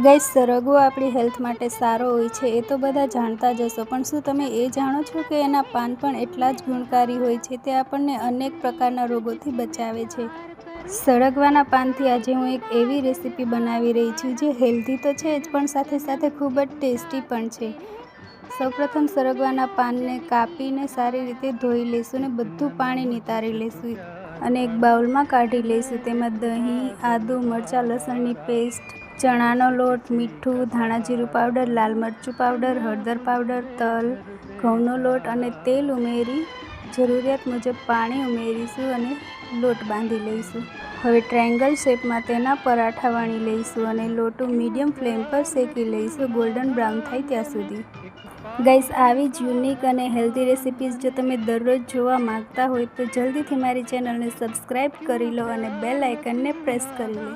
Guys, સરગવો આપણી health માટે સારો હોય છે એ તો બધા જાણતા જ હશો, પણ શું તમે એ જાણો છો કે એના પાન પણ એટલા જ ગુણકારી હોય છે? તે આપણને અનેક પ્રકારના રોગોથી બચાવે છે. સરગવાના પાનથી આજે હું એક એવી રેસીપી બનાવી રહી છું જે હેલ્ધી તો છે જ પણ સાથે સાથે ખૂબ જ ટેસ્ટી પણ છે. સૌપ્રથમ સરગવાના પાનને કાપીને સારી રીતે ધોઈ લઈશું અને બધું પાણી નિતારી લઈશું અને એક બાઉલમાં કાઢી લઈશું. તેમાં દહીં, આદુ, મરચાં, લસણની પેસ્ટ, ચણાનો લોટ, મીઠું, ધાણાજીરું પાવડર, લાલ મરચું પાવડર, હળદર પાવડર, તલ, ઘઉંનો લોટ અને તેલ ઉમેરી જરૂરિયાત મુજબ પાણી ઉમેરીશું અને લોટ બાંધી લઈશું. હવે ટ્રાયેંગલ શેપમાં તેના પરાઠા વણી લઈશું અને લોટું મીડિયમ ફ્લેમ પર શેકી લઈશું ગોલ્ડન બ્રાઉન થાય ત્યાં સુધી. ગાઈસ, આવી જ યુનિક અને હેલ્ધી રેસિપીઝ જો તમે દરરોજ જોવા માંગતા હોય તો જલ્દીથી મારી ચેનલને સબસ્ક્રાઈબ કરી લો અને બેલ આઇકનને પ્રેસ કરી લો.